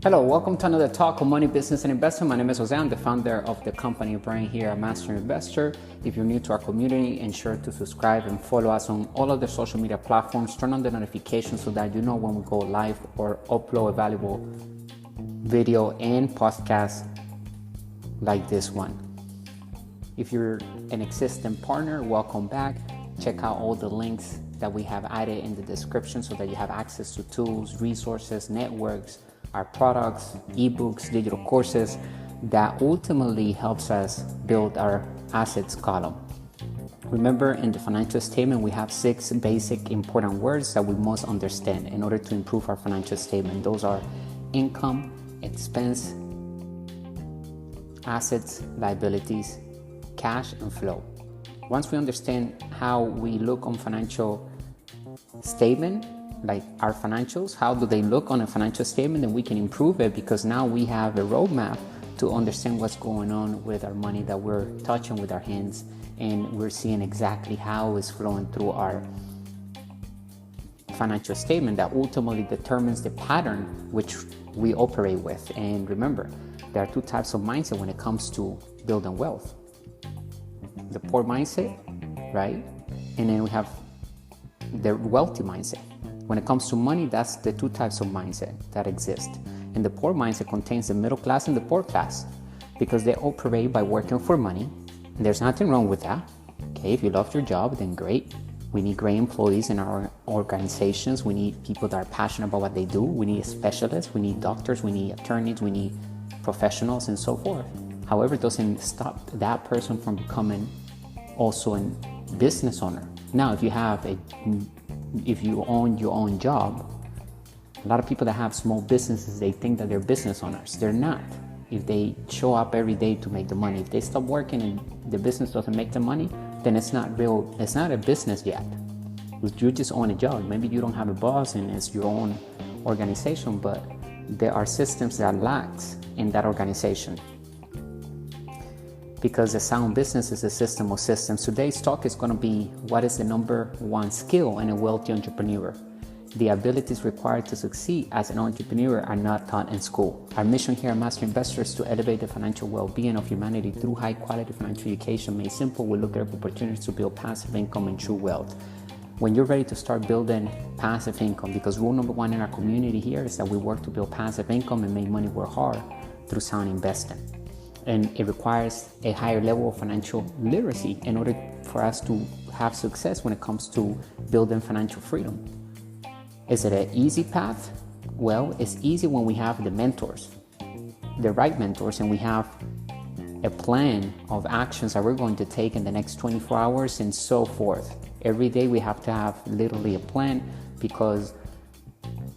Hello, welcome to another talk on money, business, and investment. My name is Jose. I'm the founder of the company brand here at Master Investor. If you're new to our community, ensure to subscribe and follow us on all of the social media platforms. Turn on the notifications so that you know when we go live or upload a valuable video and podcast like this one. If you're an existing partner, welcome back. Check out all the links that we have added in the description so that you have access to tools, resources, networks, our products, ebooks, digital courses that ultimately helps us build our assets column. Remember, in the financial statement, we have 6 basic important words that we must understand in order to improve our financial statement. Those are income, expense, assets, liabilities, cash, and flow. Once we understand how we look on financial statement, like our financials, how do they look on a financial statement, then we can improve it, because now we have a roadmap to understand what's going on with our money that we're touching with our hands, and we're seeing exactly how it's flowing through our financial statement that ultimately determines the pattern which we operate with. And remember, there are 2 types of mindset when it comes to building wealth. The poor mindset, right? And then we have the wealthy mindset. When it comes to money, that's the 2 types of mindset that exist. And the poor mindset contains the middle class and the poor class, because they operate by working for money. And there's nothing wrong with that. Okay, if you love your job, then great. We need great employees in our organizations. We need people that are passionate about what they do. We need specialists. We need doctors. We need attorneys. We need professionals and so forth. However, it doesn't stop that person from becoming also a business owner. Now, if you own your own job, a lot of people that have small businesses, they think that they're business owners. They're not. If they show up every day to make the money, if they stop working and the business doesn't make the money, then it's not a business yet. You just own a job. Maybe you don't have a boss and it's your own organization, but there are systems that lacks in that organization. Because a sound business is a system of systems. Today's talk is going to be, what is the number 1 skill in a wealthy entrepreneur? The abilities required to succeed as an entrepreneur are not taught in school. Our mission here at Master Investor is to elevate the financial well-being of humanity through high-quality financial education. Made simple, we look at opportunities to build passive income and true wealth. When you're ready to start building passive income, because rule number 1 in our community here is that we work to build passive income and make money work hard through sound investing. And it requires a higher level of financial literacy in order for us to have success when it comes to building financial freedom. Is it an easy path? Well, it's easy when we have the mentors, the right mentors, and we have a plan of actions that we're going to take in the next 24 hours and so forth. Every day we have to have literally a plan, because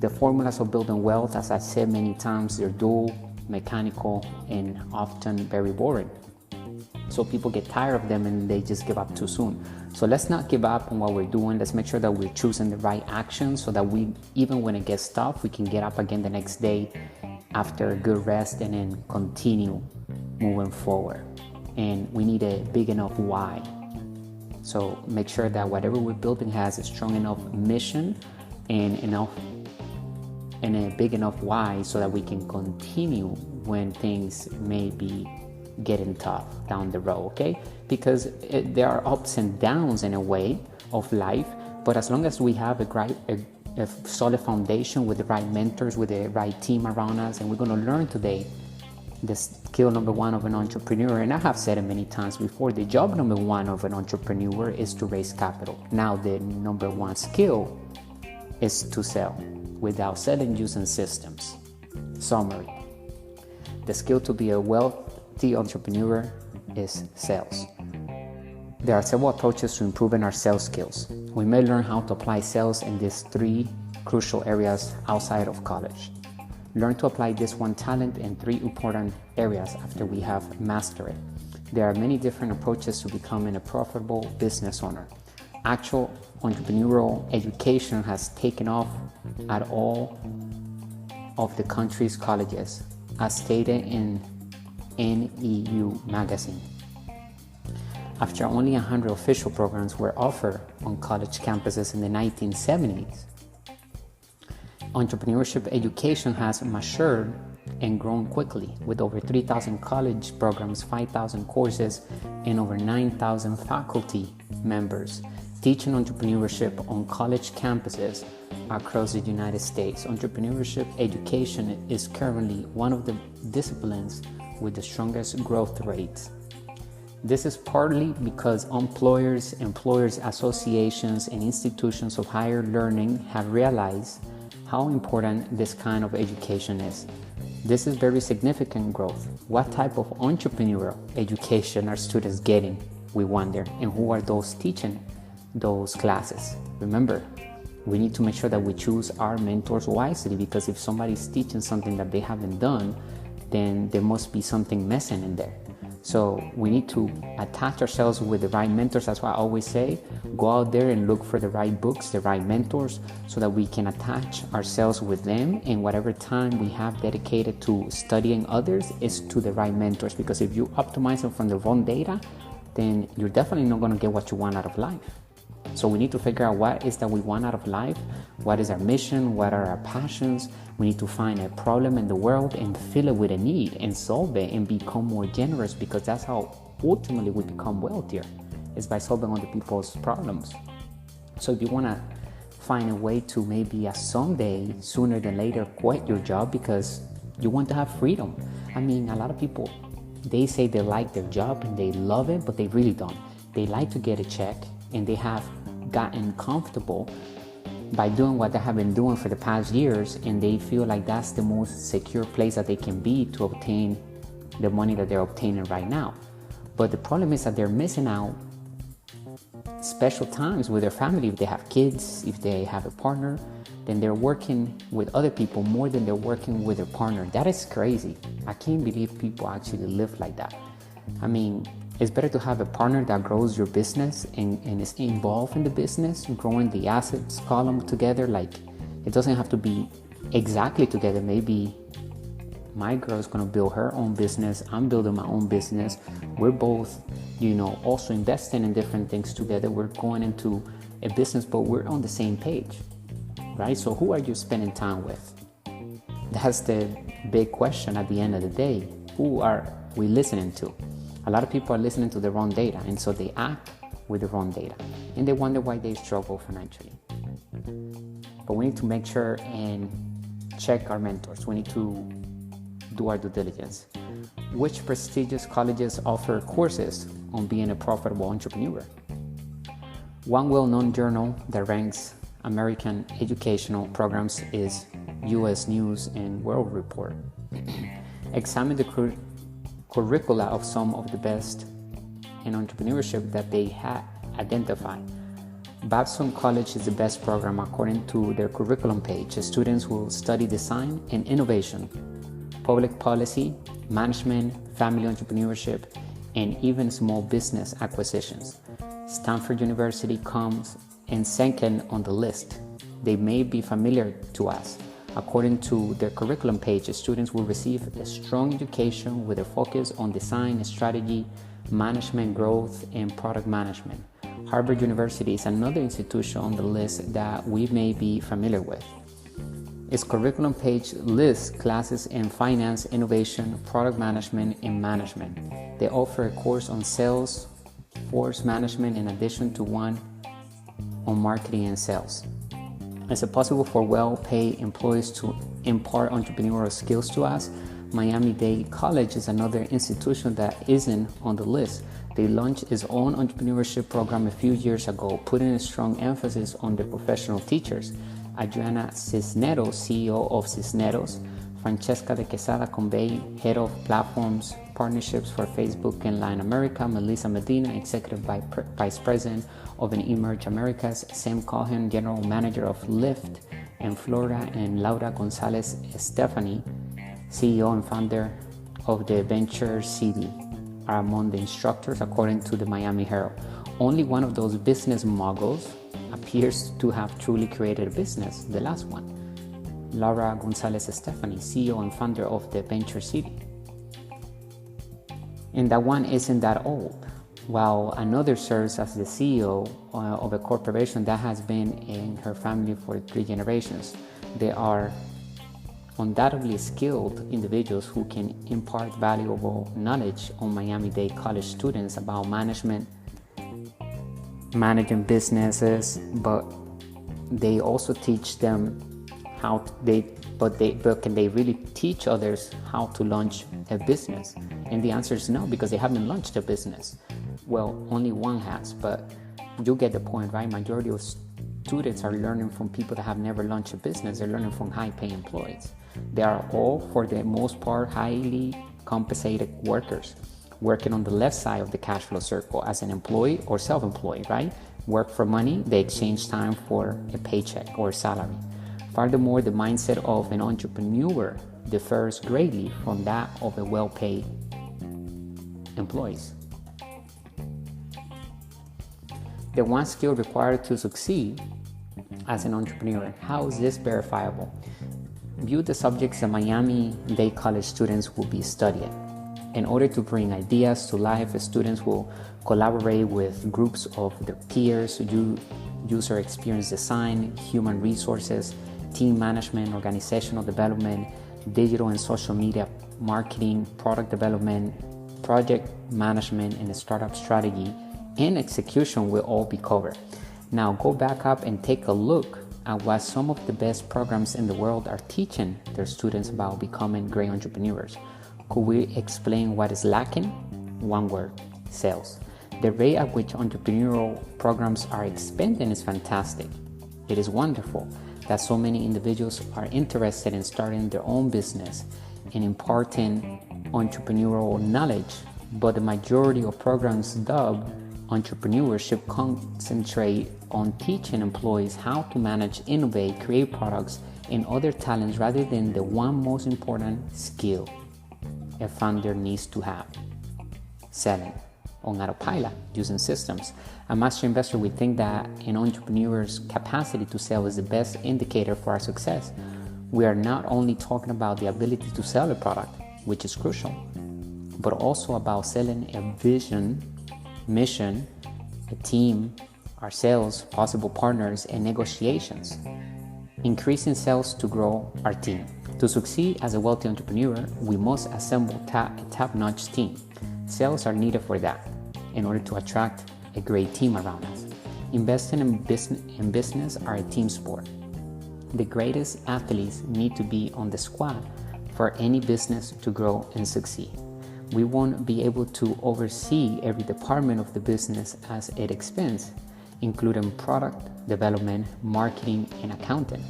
the formulas of building wealth, as I said many times, they're dual, mechanical, and often very boring. So people get tired of them and they just give up too soon. So let's not give up on what we're doing. Let's make sure that we're choosing the right actions so that we, even when it gets tough, we can get up again the next day after a good rest and then continue moving forward. And we need a big enough why. So make sure that whatever we're building has a strong enough mission and a big enough why, so that we can continue when things may be getting tough down the road, okay? Because there are ups and downs in a way of life, but as long as we have a solid foundation with the right mentors, with the right team around us, and we're going to learn today the skill number 1 of an entrepreneur. And I have said it many times before, the job number 1 of an entrepreneur is to raise capital. Now, the number 1 skill is to sell without selling, using systems. Summary: the skill to be a wealthy entrepreneur is sales. There are several approaches to improving our sales skills. We may learn how to apply sales in these 3 crucial areas outside of college. Learn to apply this 1 talent in 3 important areas after we have mastered it. There are many different approaches to becoming a profitable business owner. Actual entrepreneurial education has taken off at all of the country's colleges, as stated in NEU magazine. After only 100 official programs were offered on college campuses in the 1970s, entrepreneurship education has matured and grown quickly with over 3,000 college programs, 5,000 courses, and over 9,000 faculty members teaching entrepreneurship on college campuses across the United States. Entrepreneurship education is currently one of the disciplines with the strongest growth rates. This is partly because employers associations, and institutions of higher learning have realized how important this kind of education is. This is very significant growth. What type of entrepreneurial education are students getting, we wonder, and who are those teaching those classes? Remember, we need to make sure that we choose our mentors wisely, because if somebody's teaching something that they haven't done, then there must be something missing in there. So we need to attach ourselves with the right mentors. That's why I always say, go out there and look for the right books, the right mentors, so that we can attach ourselves with them. And whatever time we have dedicated to studying others is to the right mentors. Because if you optimize them from the wrong data, then you're definitely not going to get what you want out of life. So we need to figure out what is that we want out of life, what is our mission, what are our passions. We need to find a problem in the world and fill it with a need and solve it and become more generous, because that's how ultimately we become wealthier, is by solving other people's problems. So if you want to find a way to maybe someday, sooner than later, quit your job because you want to have freedom. I mean, a lot of people, they say they like their job and they love it, but they really don't. They like to get a check, and they have gotten comfortable by doing what they have been doing for the past years, and they feel like that's the most secure place that they can be to obtain the money that they're obtaining right now. But the problem is that they're missing out special times with their family. If they have kids, if they have a partner, then they're working with other people more than they're working with their partner. That is crazy. I can't believe people actually live like that. I mean, it's better to have a partner that grows your business and is involved in the business, growing the assets column together. Like, it doesn't have to be exactly together. Maybe my girl is going to build her own business. I'm building my own business. We're both, also investing in different things together. We're going into a business, but we're on the same page, right? So who are you spending time with? That's the big question at the end of the day. Who are we listening to? A lot of people are listening to the wrong data, and so they act with the wrong data, and they wonder why they struggle financially. But we need to make sure and check our mentors. We need to do our due diligence. Which prestigious colleges offer courses on being a profitable entrepreneur? One well-known journal that ranks American educational programs is U.S. News and World Report. Examine the curricula of some of the best in entrepreneurship that they had identified. Babson College is the best program according to their curriculum page. Students will study design and innovation, public policy, management, family entrepreneurship, and even small business acquisitions. Stanford University comes in second on the list. They may be familiar to us. According to their curriculum page, students will receive a strong education with a focus on design, strategy, management, growth, and product management. Harvard University is another institution on the list that we may be familiar with. Its curriculum page lists classes in finance, innovation, product management, and management. They offer a course on sales, force management, in addition to one on marketing and sales. Is it possible for well-paid employees to impart entrepreneurial skills to us? Miami-Dade College is another institution that isn't on the list. They launched its own entrepreneurship program a few years ago, putting a strong emphasis on the professional teachers. Adriana Cisneros, CEO of Cisneros, Francesca de Quesada Convey, Head of Platforms Partnerships for Facebook in Latin America, Melissa Medina, Executive Vice President of Emerge Americas, Sam Cohen, General Manager of Lyft in Florida, and Laura Gonzalez Estefani, CEO and founder of the Venture City, are among the instructors according to the Miami Herald. Only one of those business moguls appears to have truly created a business, the last one. Laura Gonzalez Estefani, CEO and founder of the Venture City. And that one isn't that old, while another serves as the CEO of a corporation that has been in her family for 3 generations. They are undoubtedly skilled individuals who can impart valuable knowledge on Miami-Dade college students about managing businesses, but they also teach them but can they really teach others how to launch a business? And the answer is no, because they haven't launched a business. Well, only one has, but you get the point, right? Majority of students are learning from people that have never launched a business. They're learning from high-paying employees. They are all, for the most part, highly compensated workers, working on the left side of the cash flow circle as an employee or self-employed, right? Work for money, they exchange time for a paycheck or salary. Furthermore, the mindset of an entrepreneur differs greatly from that of a well-paid employees. The one skill required to succeed as an entrepreneur. How is this verifiable? View the subjects that Miami-Dade college students will be studying. In order to bring ideas to life, students will collaborate with groups of their peers, user experience design, human resources, team management, organizational development, digital and social media marketing, product development, project management, and startup strategy and execution will all be covered. Now go back up and take a look at what some of the best programs in the world are teaching their students about becoming great entrepreneurs. Could we explain what is lacking? One word: sales. The rate at which entrepreneurial programs are expanding is fantastic. It is wonderful that so many individuals are interested in starting their own business and imparting entrepreneurial knowledge, but the majority of programs dubbed entrepreneurship concentrate on teaching employees how to manage, innovate, create products, and other talents rather than the one most important skill a founder needs to have: selling on autopilot using systems. At Master Investor, we think that an entrepreneur's capacity to sell is the best indicator for our success. We are not only talking about the ability to sell a product, which is crucial, but also about selling a vision, mission, a team, our sales, possible partners, and negotiations. Increasing sales to grow our team. To succeed as a wealthy entrepreneur, we must assemble a top-notch team. Sales are needed for that, in order to attract a great team around us. Investing in business are a team sport. The greatest athletes need to be on the squad for any business to grow and succeed. We won't be able to oversee every department of the business as it expands, including product development, marketing, and accounting.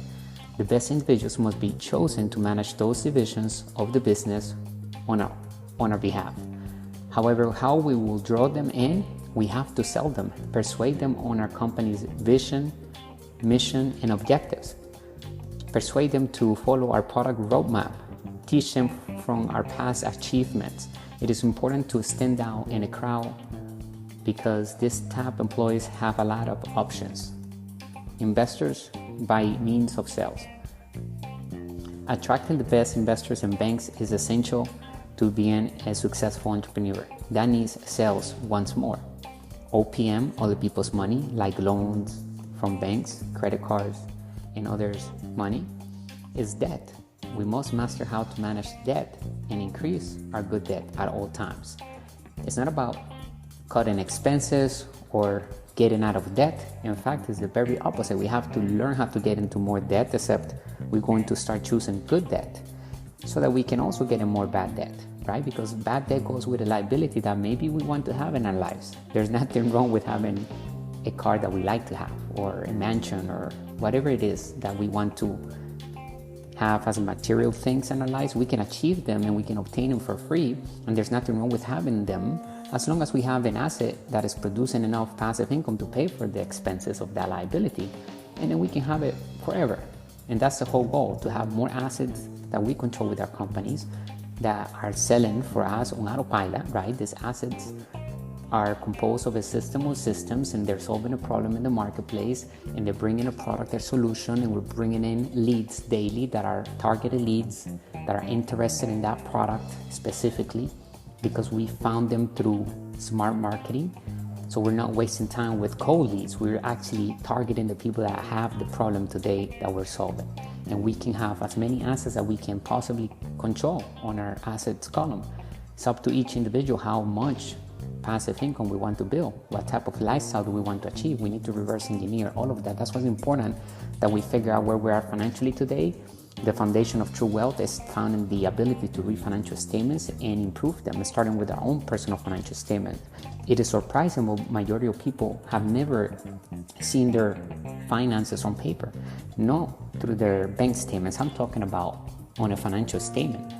The best individuals must be chosen to manage those divisions of the business on our behalf. However, how we will draw them in, we have to sell them, persuade them on our company's vision, mission, and objectives. Persuade them to follow our product roadmap. Teach them from our past achievements. It is important to stand out in a crowd because these top employees have a lot of options. Investors by means of sales. Attracting the best investors and banks is essential to being a successful entrepreneur. That needs sales once more. OPM, other people's money, like loans from banks, credit cards, and others' money, is debt. We must master how to manage debt and increase our good debt at all times. It's not about cutting expenses or getting out of debt. In fact, it's the very opposite. We have to learn how to get into more debt, except we're going to start choosing good debt so that we can also get in more bad debt, right? Because bad debt goes with a liability that maybe we want to have in our lives. There's nothing wrong with having a car that we like to have, or a mansion, or whatever it is that we want to have as material things in our lives. We can achieve them and we can obtain them for free, and there's nothing wrong with having them as long as we have an asset that is producing enough passive income to pay for the expenses of that liability, and then we can have it forever. And that's the whole goal, to have more assets that we control with our companies that are selling for us on autopilot, right? These assets are composed of a system of systems, and they're solving a problem in the marketplace, and they're bringing a product or solution, and we're bringing in leads daily that are targeted leads that are interested in that product specifically because we found them through smart marketing. So we're not wasting time with cold leads. We're actually targeting the people that have the problem today that we're solving. and we can have as many assets that we can possibly control on our assets column. It's up to each individual how much passive income we want to build, what type of lifestyle do we want to achieve. We need to reverse engineer all of that. That's what's important, that we figure out where we are financially today. The foundation of true wealth is found in the ability to read financial statements and improve them, starting with our own personal financial statement. It is surprising, but majority of people have never seen their finances on paper, not through their bank statements. I'm talking about on a financial statement.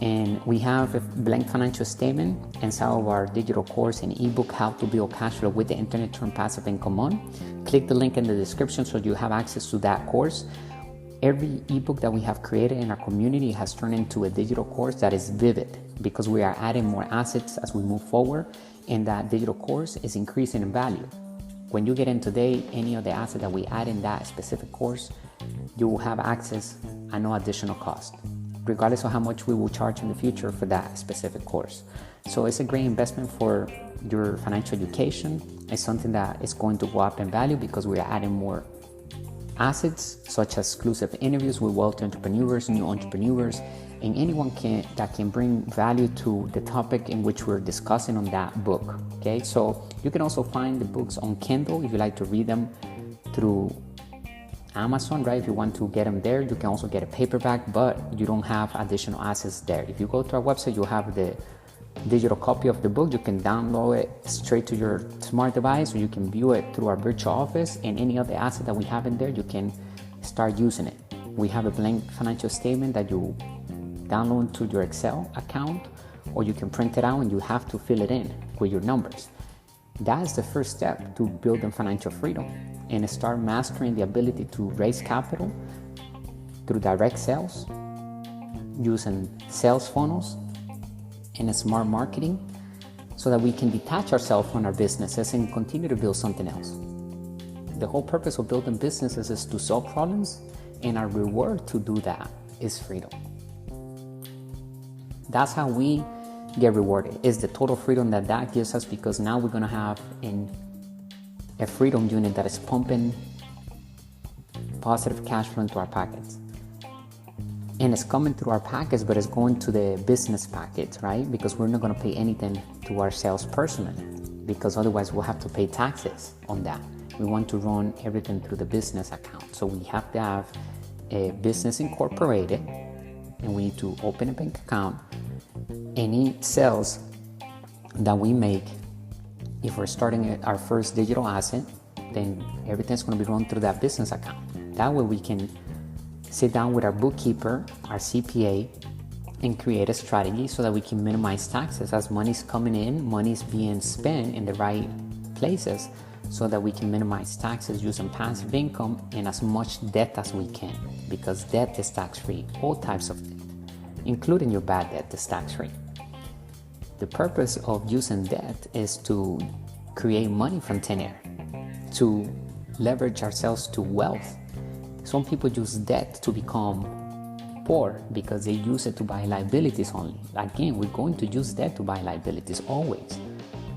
And we have a blank financial statement inside of our digital course and ebook, How to Build Cash Flow with the Internet, Turn Passive Income On. Click the link in the description so you have access to that course. Every ebook that we have created in our community has turned into a digital course that is vivid, because we are adding more assets as we move forward, and that digital course is increasing in value. When you get in today, any of the assets that we add in that specific course, you will have access at no additional cost, regardless of how much we will charge in the future for that specific course. So it's a great investment for your financial education. It's something that is going to go up in value because we are adding more assets, such as exclusive interviews with wealthy entrepreneurs, new entrepreneurs, and anyone that can bring value to the topic in which we're discussing on that book. Okay, so you can also find the books on Kindle if you like to read them through Amazon, right? If you want to get them there, you can also get a paperback, but you don't have additional assets there. If you go to our website, you'll have the digital copy of the book. You can download it straight to your smart device, or you can view it through our virtual office, and any other asset that we have in there, you can start using it. We have a blank financial statement that you download to your Excel account, or you can print it out and you have to fill it in with your numbers. That is the first step to building financial freedom and start mastering the ability to raise capital through direct sales, using sales funnels and smart marketing, so that we can detach ourselves from our businesses and continue to build something else. The whole purpose of building businesses is to solve problems, and our reward to do that is freedom. That's how we get rewarded, is the total freedom that gives us, because now we're going to have a freedom unit that is pumping positive cash flow into our pockets. And it's coming through our packets, but it's going to the business packets, right? Because we're not going to pay anything to ourselves personally, because otherwise we'll have to pay taxes on that. We want to run everything through the business account. So we have to have a business incorporated, and we need to open a bank account. Any sales that we make, if we're starting our first digital asset, then everything's going to be run through that business account. That way we can sit down with our bookkeeper, our CPA, and create a strategy so that we can minimize taxes as money's coming in, money's being spent in the right places, so that we can minimize taxes using passive income and as much debt as we can, because debt is tax-free. All types of debt, including your bad debt, is tax-free. The purpose of using debt is to create money from thin air, to leverage ourselves to wealth. Some people use debt to become poor because they use it to buy liabilities only. Again, we're going to use debt to buy liabilities always.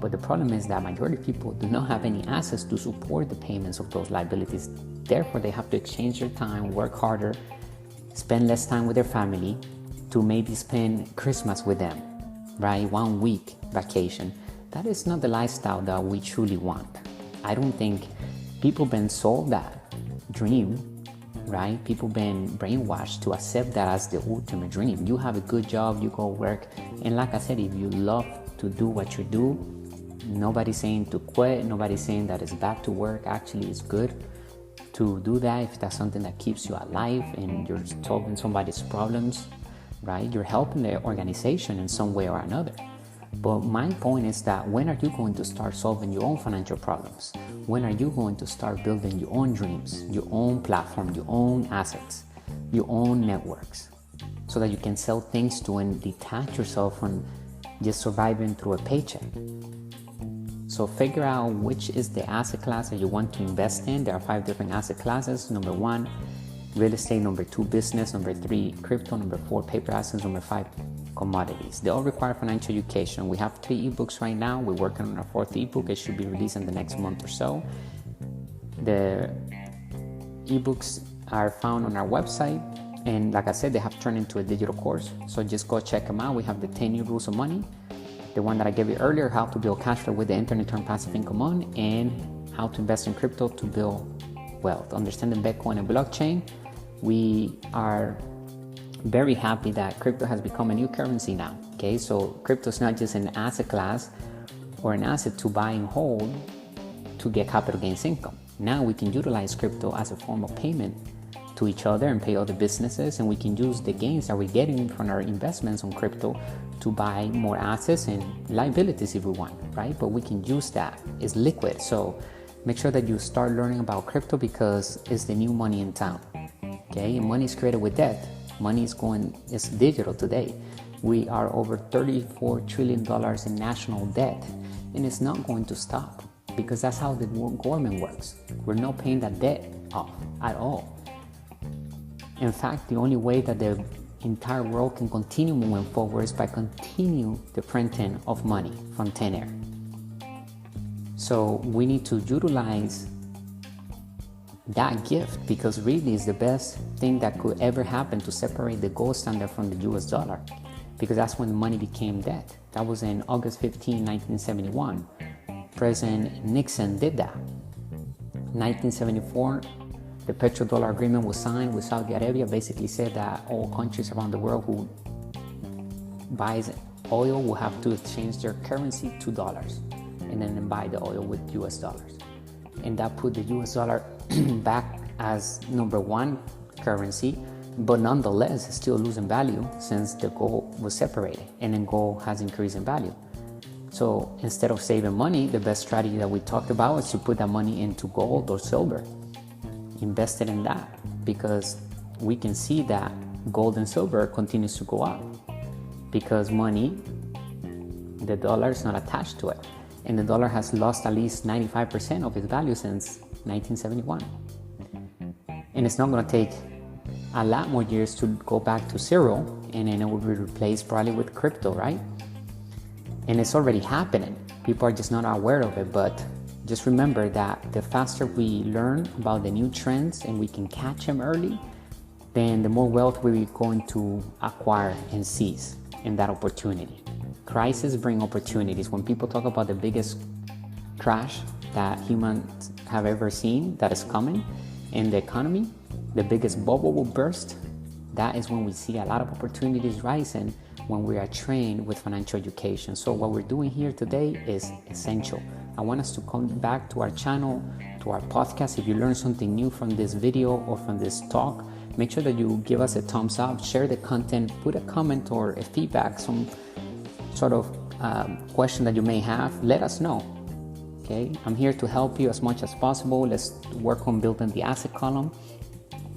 But the problem is that majority of people do not have any assets to support the payments of those liabilities. Therefore, they have to exchange their time, work harder, spend less time with their family to maybe spend Christmas with them, right? 1 week vacation. That is not the lifestyle that we truly want. I don't think people been sold that dream, right? People been brainwashed to accept that as the ultimate dream. You have a good job, you go work, and like I said, if you love to do what you do, nobody's saying to quit, nobody's saying that it's bad to work. Actually, it's good to do that if that's something that keeps you alive and you're solving somebody's problems, right? You're helping the organization in some way or another. But my point is that when are you going to start solving your own financial problems? When are you going to start building your own dreams, your own platform, your own assets, your own networks, so that you can sell things to and detach yourself from just surviving through a paycheck? So figure out which is the asset class that you want to invest in. There are 5 different asset classes. Number 1, real estate. Number 2, business. Number 3, crypto. Number 4, paper assets. Number 5, commodities. They all require financial education. We have 3 ebooks right now. We're working on our 4th ebook. It should be released in the next month or so. The ebooks are found on our website. And like I said, they have turned into a digital course. So just go check them out. We have the 10 new rules of money, the one that I gave you earlier, how to build cash flow with the internet, turn passive income on, and how to invest in crypto to build wealth. Understanding Bitcoin and blockchain. We are very happy that crypto has become a new currency now. Okay, so crypto is not just an asset class or an asset to buy and hold to get capital gains income. Now we can utilize crypto as a form of payment to each other and pay other businesses, and we can use the gains that we're getting from our investments on crypto to buy more assets and liabilities if we want, right? But we can use that. It's liquid. So make sure that you start learning about crypto because it's the new money in town. Okay, and money is created with debt. Money is digital today. We are over $34 trillion in national debt, and it's not going to stop because that's how the government works. We're not paying that debt off at all. In fact, the only way that the entire world can continue moving forward is by continue the printing of money from thin air. So we need to utilize that gift because really is the best thing that could ever happen to separate the gold standard from the US dollar, because that's when money became debt. That was in August 15, 1971. President Nixon did that. 1974, the petrodollar agreement was signed with Saudi Arabia, basically said that all countries around the world who buys oil will have to exchange their currency to dollars and then buy the oil with US dollars. And that put the US dollar back as number one currency, but nonetheless it's still losing value since the gold was separated, and then gold has increased in value. So instead of saving money, the best strategy that we talked about is to put that money into gold or silver. Invest it in that because we can see that gold and silver continues to go up because money, the dollar is not attached to it. And the dollar has lost at least 95% of its value since 1971. And it's not going to take a lot more years to go back to zero, and then it will be replaced probably with crypto, right? And it's already happening. People are just not aware of it, but just remember that the faster we learn about the new trends and we can catch them early, then the more wealth we're going to acquire and seize in that opportunity. Crises bring opportunities. When people talk about the biggest crash that humans have ever seen that is coming in the economy, the biggest bubble will burst. That is when we see a lot of opportunities rising when we are trained with financial education. So what we're doing here today is essential. I want us to come back to our channel, to our podcast. If you learned something new from this video or from this talk, make sure that you give us a thumbs up, share the content, put a comment or a feedback, some sort of question that you may have. Let us know. Okay, I'm here to help you as much as possible. Let's work on building the asset column.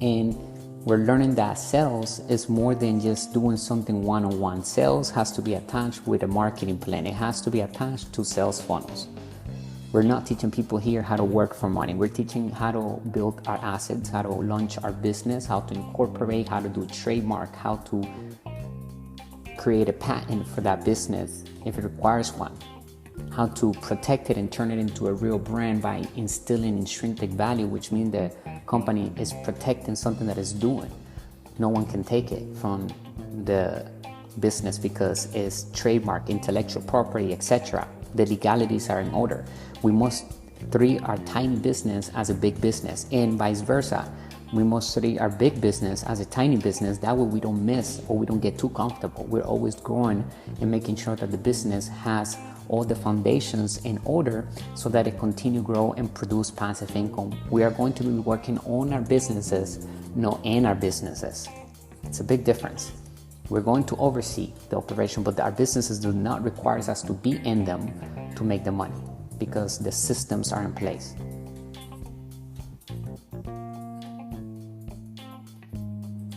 And we're learning that sales is more than just doing something one-on-one. Sales has to be attached with a marketing plan. It has to be attached to sales funnels. We're not teaching people here how to work for money. We're teaching how to build our assets, how to launch our business, how to incorporate, how to do a trademark, how to create a patent for that business if it requires one, how to protect it and turn it into a real brand by instilling intrinsic value, which means the company is protecting something that it's doing. No one can take it from the business because it's trademark, intellectual property, etc. The legalities are in order. We must treat our tiny business as a big business, and vice versa. We must treat our big business as a tiny business. That way we don't miss or we don't get too comfortable. We're always growing and making sure that the business has all the foundations in order so that it continue to grow and produce passive income. We are going to be working on our businesses, not in our businesses. It's a big difference. We're going to oversee the operation, but our businesses do not require us to be in them to make the money because the systems are in place.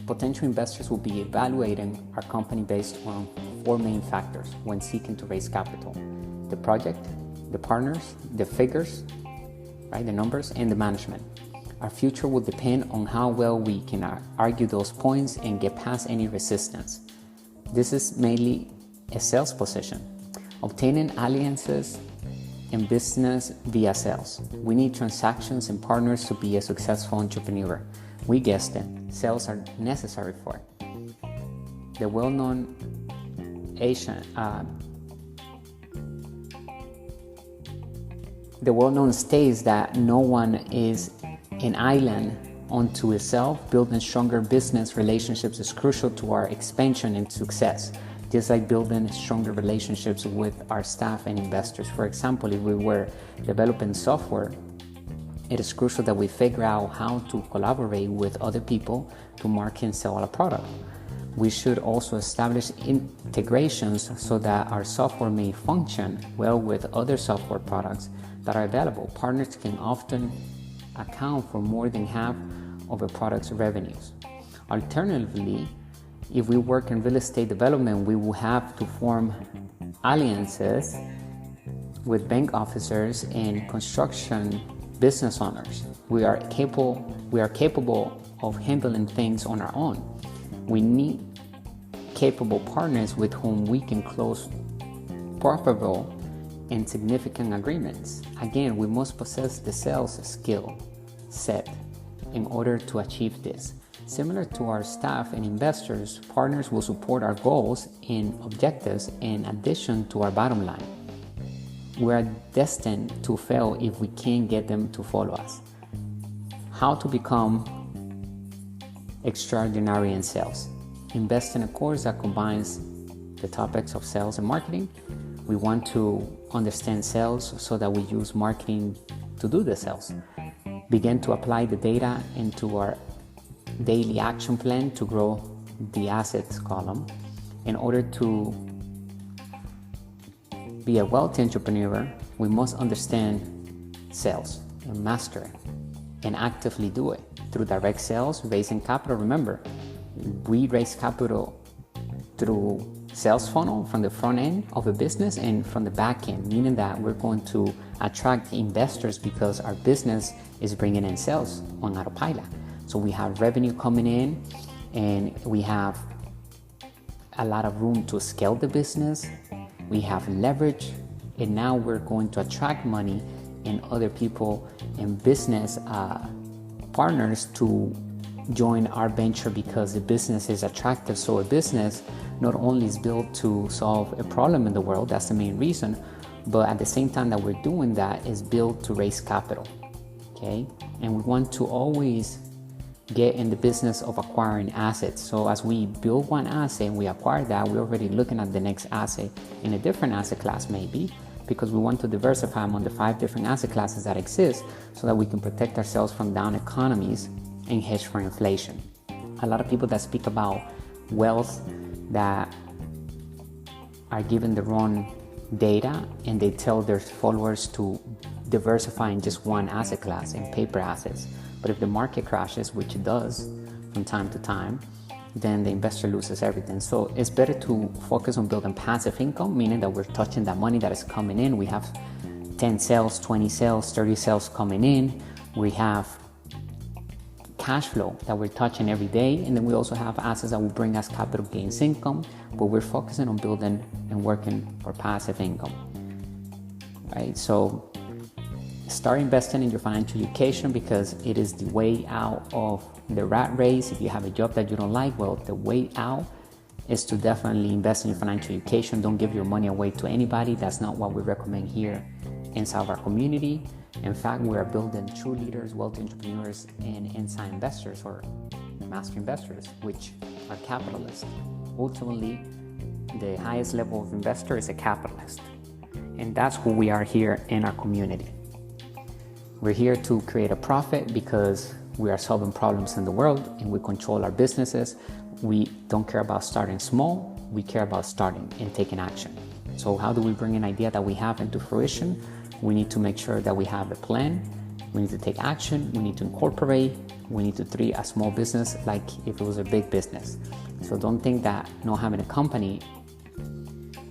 Potential investors will be evaluating our company based on 4 main factors when seeking to raise capital: the project, the partners, the figures, right, the numbers, and the management. Our future will depend on how well we can argue those points and get past any resistance. This is mainly a sales position. Obtaining alliances in business via sales. We need transactions and partners to be a successful entrepreneur. We guessed it. Sales are necessary for it. The well-known states that no one is an island unto itself. Building stronger business relationships is crucial to our expansion and success, just like building stronger relationships with our staff and investors. For example, if we were developing software, it is crucial that we figure out how to collaborate with other people to market and sell our product. We should also establish integrations so that our software may function well with other software products that are available. Partners can often account for more than half of a product's revenues. Alternatively, if we work in real estate development, we will have to form alliances with bank officers and construction business owners. We are capable of handling things on our own. We need capable partners with whom we can close profitable and significant agreements. Again, we must possess the sales skill set in order to achieve this. Similar to our staff and investors, partners will support our goals and objectives in addition to our bottom line. We are destined to fail if we can't get them to follow us. How to become extraordinary in sales. Invest in a course that combines the topics of sales and marketing. We want to understand sales so that we use marketing to do the sales. Begin to apply the data into our daily action plan to grow the assets column. In order to be a wealthy entrepreneur, we must understand sales and master it and actively do it through direct sales, raising capital. Remember, we raise capital through sales funnel from the front end of a business and from the back end, meaning that we're going to attract investors because our business is bringing in sales on autopilot. So we have revenue coming in and we have a lot of room to scale the business. We have leverage, and now we're going to attract money and other people and business partners to join our venture because the business is attractive. So a business not only is built to solve a problem in the world, that's the main reason, but at the same time that we're doing that is built to raise capital, okay? And we want to always get in the business of acquiring assets. So as we build one asset and we acquire that, we're already looking at the next asset in a different asset class maybe, because we want to diversify among the 5 different asset classes that exist so that we can protect ourselves from down economies and hedge for inflation. A lot of people that speak about wealth that are given the wrong data, and they tell their followers to diversify in just one asset class, in paper assets. But if the market crashes, which it does from time to time, then the investor loses everything. So it's better to focus on building passive income, meaning that we're touching that money that is coming in. We have 10 sales, 20 sales, 30 sales coming in. We have cash flow that we're touching every day, and then we also have assets that will bring us capital gains income, but we're focusing on building and working for passive income, right? So start investing in your financial education because it is the way out of the rat race. If you have a job that you don't like, well, the way out is to definitely invest in your financial education. Don't give your money away to anybody. That's not what we recommend here inside of our community. In fact, we are building true leaders, wealthy entrepreneurs, and inside investors or master investors, which are capitalists. Ultimately, the highest level of investor is a capitalist. And that's who we are here in our community. We're here to create a profit because we are solving problems in the world and we control our businesses. We don't care about starting small. We care about starting and taking action. So how do we bring an idea that we have into fruition? We need to make sure that we have a plan. We need to take action. We need to incorporate. We need to treat a small business like if it was a big business. So don't think that not having a company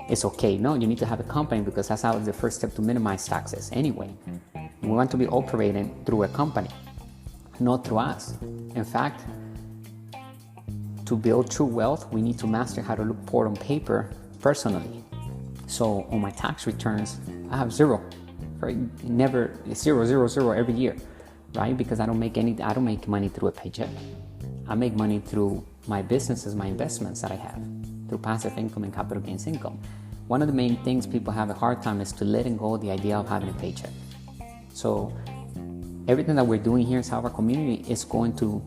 is okay. No, you need to have a company because that's how the first step to minimize taxes anyway. We want to be operating through a company, not through us. In fact, to build true wealth, we need to master how to look poor on paper personally. So on my tax returns, I have zero, right? Never, 0, 0, 0 every year. right? Because I don't make money through a paycheck. I make money through my businesses, my investments that I have, through passive income and capital gains income. One of the main things people have a hard time is to letting go of the idea of having a paycheck. So everything that we're doing here inside our community is going to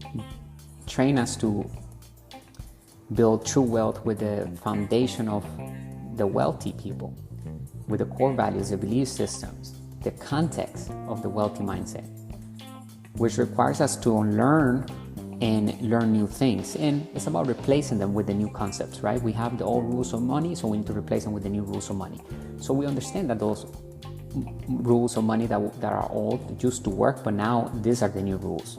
train us to build true wealth with the foundation of the wealthy people, with the core values, the belief systems, the context of the wealthy mindset, which requires us to learn new things. And it's about replacing them with the new concepts, right? We have the old rules of money, so we need to replace them with the new rules of money. So we understand that those rules of money that are old used to work, but now these are the new rules.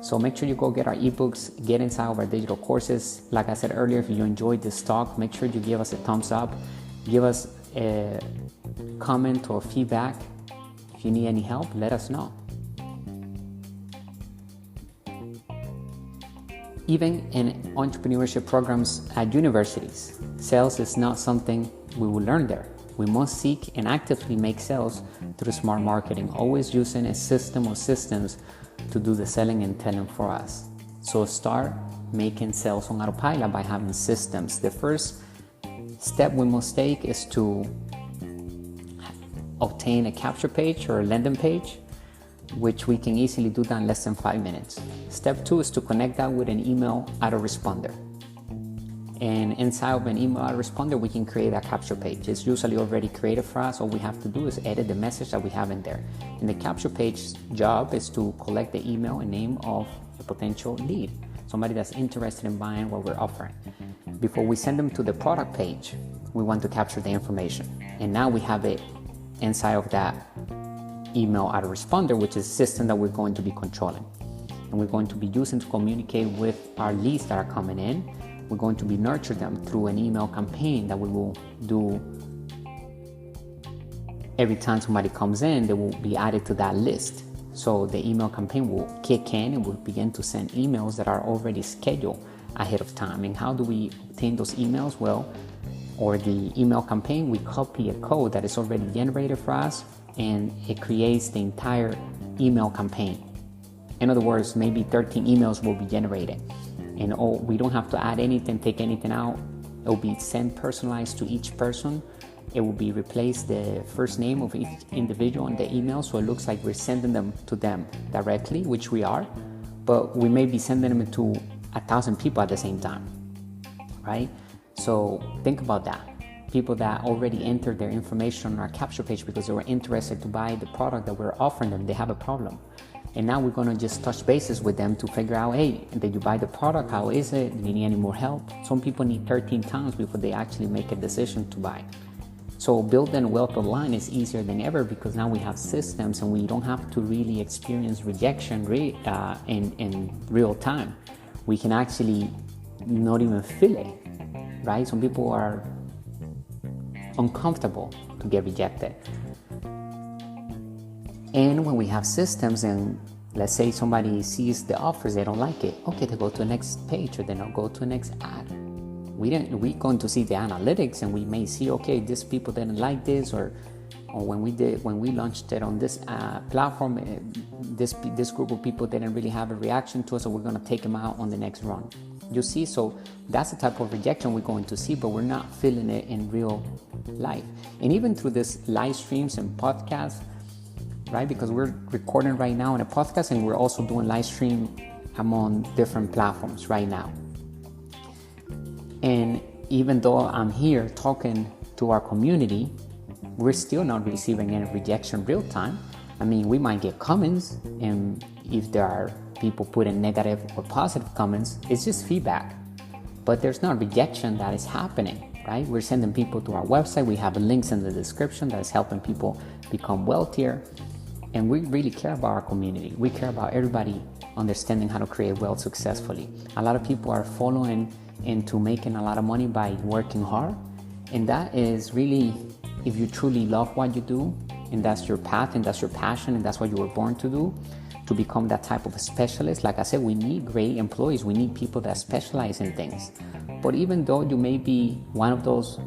So make sure you go get our ebooks, get inside of our digital courses. Like I said earlier, if you enjoyed this talk, make sure you give us a thumbs up, give us a comment or feedback. If you need any help, let us know. Even in entrepreneurship programs at universities, sales is not something we will learn there. We must seek and actively make sales through smart marketing, always using a system or systems to do the selling and telling for us. So start making sales on autopilot by having systems. The first step we must take is to obtain a capture page or a landing page, which we can easily do that in less than 5 minutes. Step 2 is to connect that with an email autoresponder. And inside of an email autoresponder, we can create a capture page. It's usually already created for us. All we have to do is edit the message that we have in there. And the capture page job is to collect the email and name of a potential lead, somebody that's interested in buying what we're offering. Before we send them to the product page, we want to capture the information. And now we have it inside of that email autoresponder, which is a system that we're going to be controlling. And we're going to be using to communicate with our leads that are coming in. We're going to be nurture them through an email campaign that we will do every time somebody comes in. They will be added to that list. So the email campaign will kick in and we'll begin to send emails that are already scheduled ahead of time. And how do we obtain those emails? Well, or the email campaign, we copy a code that is already generated for us, and it creates the entire email campaign. In other words, maybe 13 emails will be generated. And we don't have to add anything, take anything out. It will be sent personalized to each person. It will be replace the first name of each individual in the email, so it looks like we're sending them to them directly, which we are, but we may be sending them to 1,000 people at the same time, right? So think about that. People that already entered their information on our capture page because they were interested to buy the product that we're offering them, they have a problem. And now we're going to just touch bases with them to figure out, hey, did you buy the product? How is it? Do you need any more help? Some people need 13 times before they actually make a decision to buy. So building wealth online is easier than ever because now we have systems and we don't have to really experience rejection in real time. We can actually not even feel it, right? Some people are uncomfortable to get rejected. And when we have systems and let's say somebody sees the offers, they don't like it. Okay, they go to the next page or then they'll go to the next ad. We're going to see the analytics and we may see, okay, these people didn't like this, or when we launched it on this platform, this group of people didn't really have a reaction to us, so we're going to take them out on the next run. You see, so that's the type of rejection we're going to see, but we're not feeling it in real life. And even through this live streams and podcasts, right? Because we're recording right now in a podcast and we're also doing live stream among different platforms right now. And even though I'm here talking to our community, we're still not receiving any rejection real time. I mean, we might get comments, and if there are people putting negative or positive comments, it's just feedback. But there's not rejection that is happening, right? We're sending people to our website. We have links in the description that is helping people become wealthier. And we really care about our community. We care about everybody understanding how to create wealth successfully. A lot of people are following into making a lot of money by working hard. And that is really, if you truly love what you do, and that's your path, and that's your passion, and that's what you were born to do, to become that type of a specialist. Like I said, we need great employees. We need people that specialize in things. But even though you may be one of those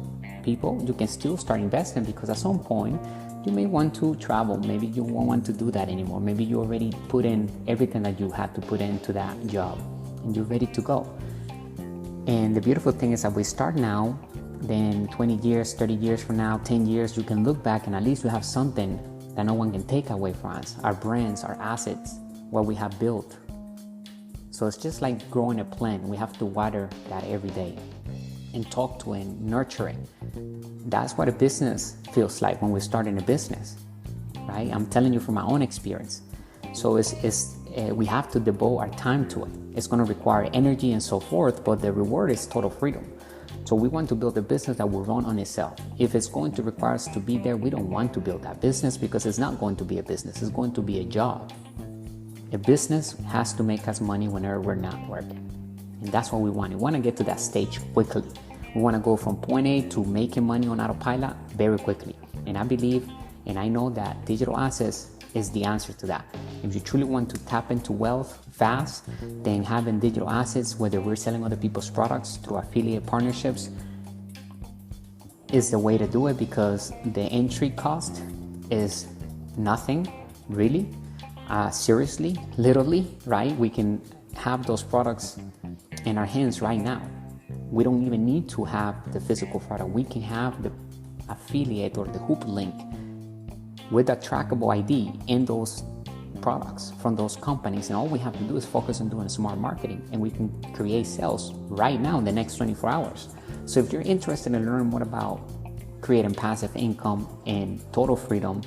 people, you can still start investing, because at some point, you may want to travel. Maybe you won't want to do that anymore. Maybe you already put in everything that you had to put into that job and you're ready to go. And the beautiful thing is that we start now, then 20 years, 30 years from now, 10 years, you can look back and at least we have something that no one can take away from us. Our brands, our assets, what we have built. So it's just like growing a plant. We have to water that every day and talk to it and nurture it. That's what a business feels like when we're starting a business, right? I'm telling you from my own experience. So we have to devote our time to it. It's going to require energy and so forth, but the reward is total freedom. So we want to build a business that will run on itself. If it's going to require us to be there, we don't want to build that business because it's not going to be a business. It's going to be a job. A business has to make us money whenever we're not working. And that's what we want. We want to get to that stage quickly. We want to go from point A to making money on autopilot very quickly. And I believe and I know that digital assets is the answer to that. If you truly want to tap into wealth fast, then having digital assets, whether we're selling other people's products through affiliate partnerships, is the way to do it because the entry cost is nothing really. Seriously, literally, right? We can have those products in our hands right now. We don't even need to have the physical product. We can have the affiliate or the hoop link with a trackable ID in those products from those companies, and all we have to do is focus on doing smart marketing, and we can create sales right now in the next 24 hours. So if you're interested in learning more about creating passive income and total freedom,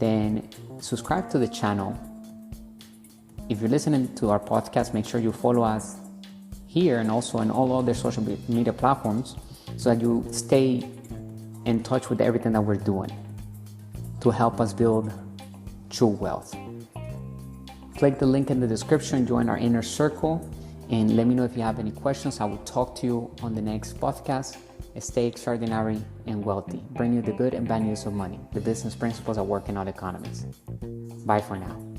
then subscribe to the channel. If you're listening to our podcast, make sure you follow us here and also on all other social media platforms so that you stay in touch with everything that we're doing to help us build true wealth. Click the link in the description, join our inner circle, and let me know if you have any questions. I will talk to you on the next podcast. Stay extraordinary and wealthy. Bring you the good and bad news of money, the business principles that work in all economies. Bye for now.